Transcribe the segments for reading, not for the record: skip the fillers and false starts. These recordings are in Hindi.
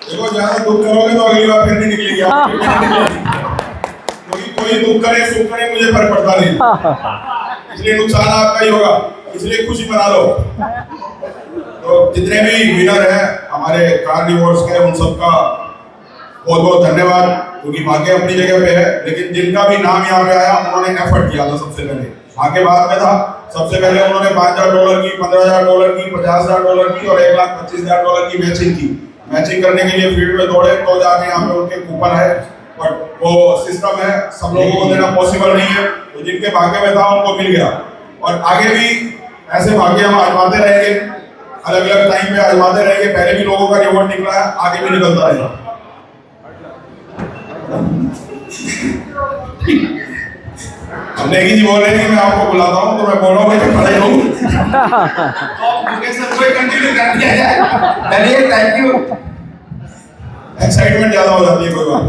देखो ज्यादा दुख करोगे तो अगली बार फिर नहीं निकलेगी क्योंकि कोई दुख करे सुख करे मुझे फर्क पड़ता नहीं, इसलिए नुकसान आपका ही होगा, इसलिए खुशी मना लो। तो जितने भी विनर हैं हमारे कार्निवोर्स के, उन सबका बहुत बहुत धन्यवाद, क्योंकि भाग्य अपनी जगह पे है, लेकिन जिनका भी नाम यहाँ पे आया उन्होंने एफर्ट किया था। सबसे पहले भाग्य बाद में था, सबसे पहले उन्होंने $5,000 की, $15,000 की, $50,000 की और $1,25,000 की मैचिंग की। मैचिंग करने के लिए फील्ड में दौड़े तो जाके यहाँ पे उनके कूपन आए, बट वो सिस्टम है, सब लोगों को देना पॉसिबल नहीं है, तो जिनके भाग्य में था उनको मिल गया। और आगे भी ऐसे भाग्य हम आजमाते रहेंगे, अलग अलग टाइम पे आजमाते रहेंगे। पहले भी लोगों का रिवॉर्ड निकला है, आगे भी निकलता रहेगा। अब नेगी जी बोल रहे हैं कि मैं आपको बुलाता हूँ, तो मैं बोल रहा हूँ कि खड़े रहूं। कोई कंटिन्यू कर दिया जाए। चलिए, थैंक यू। एक्साइटमेंट ज्यादा हो जाती है, कोई बात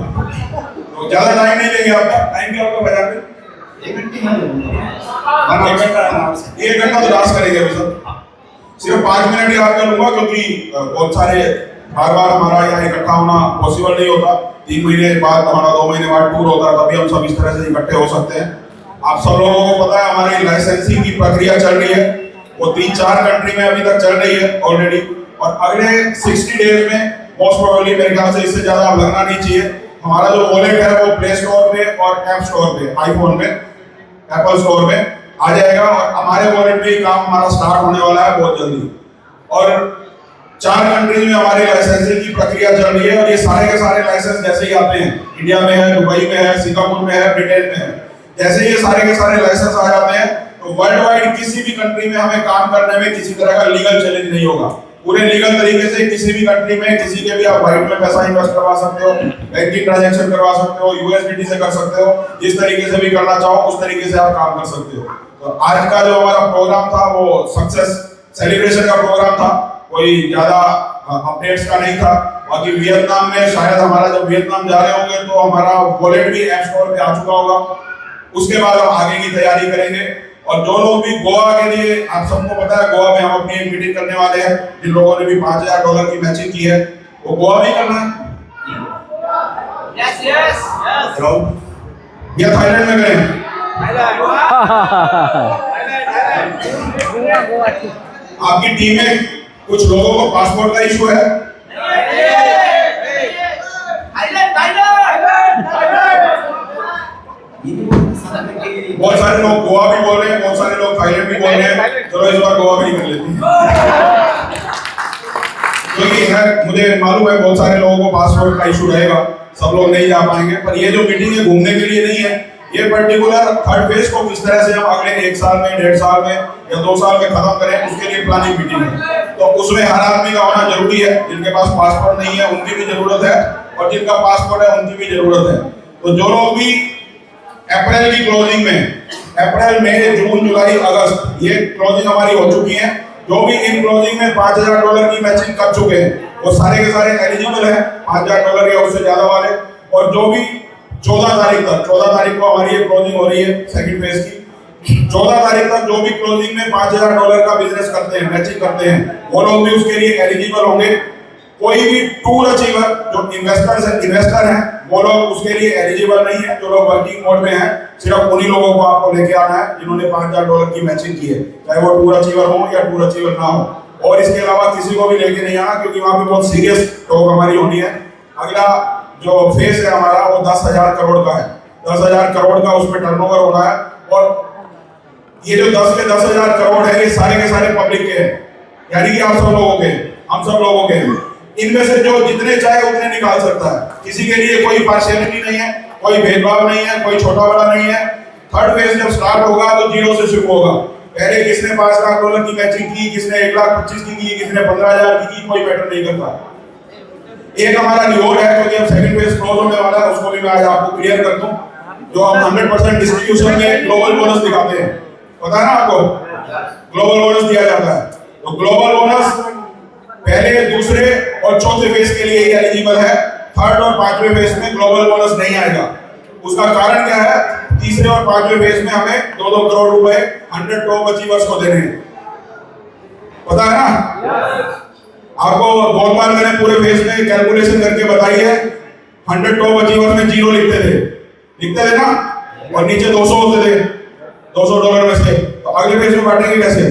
तो ज्यादा टाइम नहीं लेंगे आपका। टाइम क्या होगा बाजार में? 1 घंटा तो डांस करेंगे अभी सब। सिर्फ 5 मिनट ही आपका लूंगा, क्योंकि बहुत सारे बार बार हमारा यहाँ इकट्ठा होना पॉसिबल नहीं होता। 3 महीने बाद हमारा 2 महीने बाद टूर होता है, तभी हम सब इस तरह से इकट्ठे हो सकते हैं। आप सब लोगों को पता है हमारी लाइसेंसिंग की प्रक्रिया चल रही है, वो 3-4 कंट्री में अभी तक चल रही है ऑलरेडी, और अगले 60 डेज में मोस्ट प्रोबेबली मेरे ख्याल से इससे ज्यादा अब लगना नहीं चाहिए। हमारा जो वॉलेट है वो प्ले स्टोर पे और ऐप स्टोर पे, आईफोन में, एप्पल स्टोर में आ जाएगा, और हमारे वॉलेट में ही काम हमारा स्टार्ट होने वाला है बहुत जल्दी। और 4 कंट्रीज में हमारी लाइसेंसिंग की प्रक्रिया चल रही है, और ये सारे के सारे लाइसेंस जैसे ही आते हैं, इंडिया में है, दुबई में है, सिंगापुर में है, ब्रिटेन में है, जैसे ये सारे के सारे लाइसेंस आ जाते हैं तो वर्ल्ड वाइड किसी भी कंट्री में हमें काम करने में किसी तरह का लीगल चैलेंज नहीं होगा। पूरे लीगल तरीके से किसी भी कंट्री में किसी के भी आप वाइट में पैसा इन्वेस्ट करवा सकते हो, बैंकिंग ट्रांजैक्शन करवा सकते हो, यूएसडीटी से कर सकते हो, जिस तरीके से भी करना चाहो उस तरीके से आप काम कर सकते हो। तो आज का जो हमारा प्रोग्राम था वो सक्सेस सेलिब्रेशन का प्रोग्राम था, कोई ज्यादा अपडेट्स का नहीं था। बाकी वियतनाम में शायद हमारा, जब वियतनाम जा रहे होंगे तो हमारा वॉलेट भी ऐप स्टोर पे आ चुका होगा, उसके बाद हम आगे की तैयारी करेंगे। और जो लोग भी गोवा के लिए, आप सबको पता है गोवा में हम अपनी एक मीटिंग करने वाले हैं, जिन लोगों ने भी $5,000 की मैचिंग की है वो गोवा भी करना है। यस या थाईलैंड में करें? आपकी टीम में कुछ लोगों को पासपोर्ट का इशू है? बहुत सारे लोग गोवा भी बोल रहे हैं, बहुत सारे लोग थाईलैंड भी बोल रहे हैं। चलो इस बार गोवा भी कर लेते हैं, क्योंकि मुझे मालूम है बहुत सारे लोगों को पासपोर्ट का इशू रहेगा, सब लोग नहीं जा पाएंगे। पर ये जो मीटिंग है घूमने के लिए नहीं है, ये पर्टिकुलर थर्ड फेज को किस तरह से हम अगले 1 साल में, 1.5 साल में या 2 साल में खत्म करें, उसके लिए प्लानिंग मीटिंग है। तो उसमें हर आदमी का होना जरूरी है। जिनके पास पासपोर्ट नहीं है उनकी भी जरूरत है, और जिनका पासपोर्ट है उनकी भी जरूरत है। तो जो लोग भी अप्रैल की क्लोजिंग में, अप्रैल, मई, जून, जुलाई, अगस्त, ये क्लोजिंग हमारी हो चुकी है, जो भी इन क्लोजिंग में $5,000 की मैचिंग कर चुके हैं वो सारे के सारे एलिजिबल हैं, $5,000 या उससे ज्यादा वाले। और जो भी 14 तारीख तक, 14 तारीख को हमारी ये क्लोजिंग हो रही है सेकंड फेज की, 14 तारीख तक जो भी क्लोजिंग में $5,000 का बिजनेस करते हैं, मैचिंग करते हैं, वो लोग भी उसके लिए एलिजिबल होंगे। कोई भी टूर अचीवर जो इन्वेस्टर हैं वो लोग उसके लिए एलिजिबल नहीं है। जो लोग वर्किंग मोड में हैं, सिर्फ उन्हीं लोगों को आपको लेके आना है जिन्होंने $5,000 की मैचिंग की है, चाहे वो टूर अचीवर हो या टूर अचीवर ना हो। और इसके अलावा किसी को भी लेके नहीं आना, क्योंकि वहां पे बहुत सीरियस टॉक हमारी होनी है। अगला जो फेज है हमारा वो 10,000 करोड़ का है, 10,000 करोड़ का उसमें टर्नओवर हो रहा है। और ये जो 10 के 10,000 करोड़ है ये सारे के सारे पब्लिक के हैं, यानी कि आप सब लोगों के, हम सब लोगों के हैं। इनमें से जो जितने चाहे उतने निकाल सकता है, किसी के लिए कोई पार्शियलिटी नहीं है, कोई भेदभाव नहीं है, कोई छोटा बड़ा नहीं है। थर्ड फेज जब स्टार्ट होगा तो 0 से शुरू होगा। पहले किसने $5,00,000 की मैचिंग की, किसने 1,25,000 की, किसने 15,000 की, कोई मैटर नहीं करता। एक हमारा रिवॉर्ड है, क्योंकि अब सेकंड फेज क्लोज होने वाला है, उसको भी मैं आज आपको क्लियर कर दूं। जो हम 100% डिस्ट्रीब्यूशन में ग्लोबल बोनस दिखाते हैं, पता है ना आपको, ग्लोबल बोनस दिया जाता है। तो ग्लोबल बोनस पहले, दूसरे और चौथे फेज के लिए ही एलिजिबल है। थर्ड और 5वें फेज में ग्लोबल बोनस नहीं आएगा। उसका कारण क्या है? तीसरे और 5वें फेज में हमें 2-2 करोड़ रुपए 100 टॉप अचीवर्स को देने हैं, पता है ना? आपको बहुत बार मैंने पूरे फेज में कैलकुलेशन करके बताई है। 100 टॉप अचीवर में 0 लिखते थे ना, और नीचे 200 होते थे $200 में से। तो अगले फेज में बांटेंगे कैसे?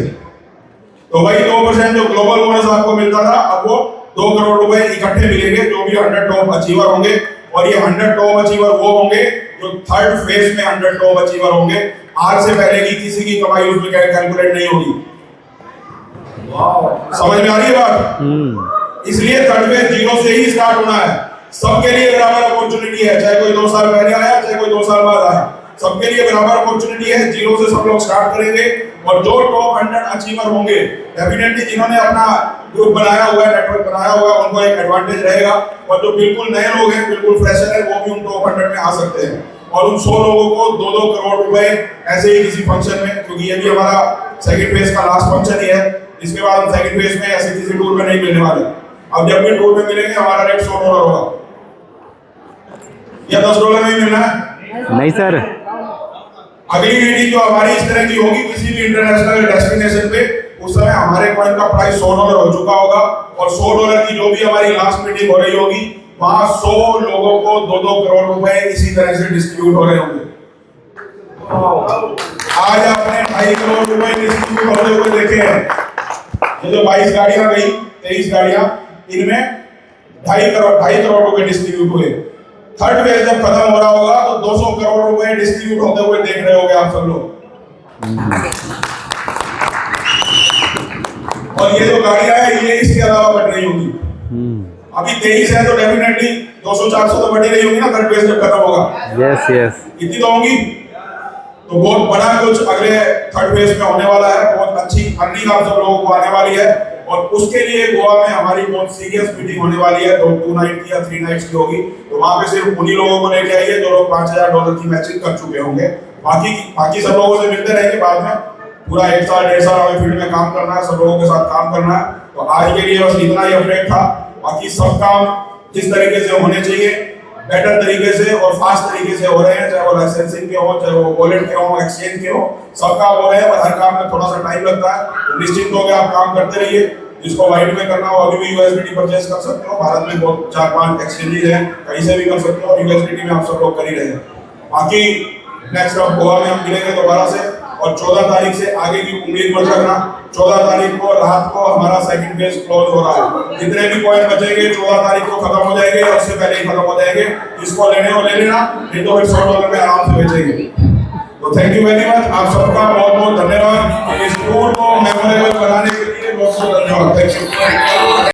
तो वही 2% जो ग्लोबल बोनस आपको मिलता था, अब वो 2 करोड़ रुपए इकट्ठे मिलेंगे जो भी 100 टॉप अचीवर होंगे। और ये 100 टॉप अचीवर वो होंगे जो थर्ड फेज में 100 टॉप अचीवर होंगे। आज से पहले की किसी की कमाई उसमें कैलकुलेट नहीं होगी। समझ में आ रही है बात? इसलिए थर्ड फेज 0 से ही स्टार्ट होना है। सबके लिए बराबर अपॉर्चुनिटी है, चाहे कोई 2 साल पहले आया, चाहे कोई 2 साल बाद आया, सबके लिए बराबर अपॉर्चुनिटी है। 0 से सब लोग स्टार्ट करेंगे। और जो टॉप 100 अचीवर होंगे, डेफिनेटली जिन्होंने अपना ग्रुप बनाया हुआ है, नेटवर्क बनाया हुआ है, उनको एक एडवांटेज रहेगा। और जो बिल्कुल नए लोग हैं, बिल्कुल फ्रेशर है, वो भी उन टॉप 100 में आ सकते हैं। और उन 100 लोगों को 2-2 करोड़ रुपए ऐसे ही किसी फंक्शन में, क्योंकि ये भी हमारा सेकंड फेज का लास्ट फंक्शन ही है, इसके बाद हम सेकंड फेज में ऐसे किसी टूर में नहीं मिलने वाले। अब जब भी टूर में मिलेंगे हमारा रेट $100 होगा, या $10 में ही मिलना है? नहीं सर। अगली मीटिंग जो हमारी इस तरह की होगी किसी भी इंटरनेशनल डेस्टिनेशन पे, उस समय हमारे कॉइन का प्राइस $100 हो चुका होगा। और $100 की जो भी हमारी लास्ट मीटिंग हो रही होगी, वहां 100 लोगों को 2-2 करोड़ रुपए इसी तरह से डिस्ट्रीब्यूट हो रहे होंगे। आज आपने 2.5 करोड़ रुपए डिस्ट्रीब्यूट होते हुए देखे हैं। ये जो 22 गाड़ियां गई, 23 गाड़ियां, इनमें 2.5 करोड़ रुपए डिस्ट्रीब्यूट हुए। थर्ड फेज जब खत्म हो रहा होगा तो 200 करोड़ रुपए डिस्ट्रीब्यूट होते हुए देख रहे होंगे आप सब लोग। और ये जो गाड़ियां हैं, ये इसके अलावा बढ़ रही होंगी। अभी 23 है तो डेफिनेटली 200-400 तो बढ़ी रही होगी ना थर्ड फेज जब खत्म होगा। यस यस, इतनी तो होंगी। तो बहुत बड़ा कुछ अगले थर्ड फेज में होने वाला है। बहुत अच्छी अर्निंग आप सब लोगों को आने वाली है। और उसके लिए गोवा में हमारी बहुत सीरियस मीटिंग होने वाली है, 2 नाइट की या 3 नाइट्स की होगी। तो वहां पे सिर्फ उन्हीं लोगों को लेके आइए जो लोग $5000 की मैचिंग कर चुके होंगे। बाकी सब लोगों से मिलते रहेंगे बाद में। पूरा 1 साल 1.5 साल हमें फील्ड में काम करना है, सब लोगों के साथ काम करना है। तो आज के लिए बस इतना ही अपडेट था। बाकी सब काम जिस तरीके से होने चाहिए, बेटर तरीके से और फास्ट तरीके से हो रहे हैं, चाहे वो लाइसेंसिंग के हो, चाहे वो वॉलेट के हो, एक्सचेंज के हो, सब काम हो रहे हैं। पर हर काम में थोड़ा सा टाइम लगता है। तो निश्चित हो गया, आप काम करते रहिए। जिसको वाइट में करना हो अभी भी यूएसडीटी परचेस कर सकते हो। भारत में बहुत 4-5 एक्सचेंजेस हैं, कहीं से भी कर सकते हो। और यूएसडीटी में आप सब लोग कर ही रहे हैं। बाकी नेक्स्ट अब गोवा में हम मिलेंगे दोबारा से। और 14 तारीख से आगे की उम्मीद मत रखना। 14 तारीख को रात को हमारा सेकंड फेज क्लोज हो रहा है। जितने भी पॉइंट बचेंगे 14 तारीख को खत्म हो जाएंगे, और उससे पहले ही खत्म हो जाएंगे। जिसको लेने हो ले लेना, नहीं तो फिर $100 में आराम से बेचेंगे। तो थैंक यू वेरी मच। आप सबका बहुत बहुत धन्यवाद। इस टूर को मेमोरेबल बनाने के लिए बहुत बहुत धन्यवाद। Thank you.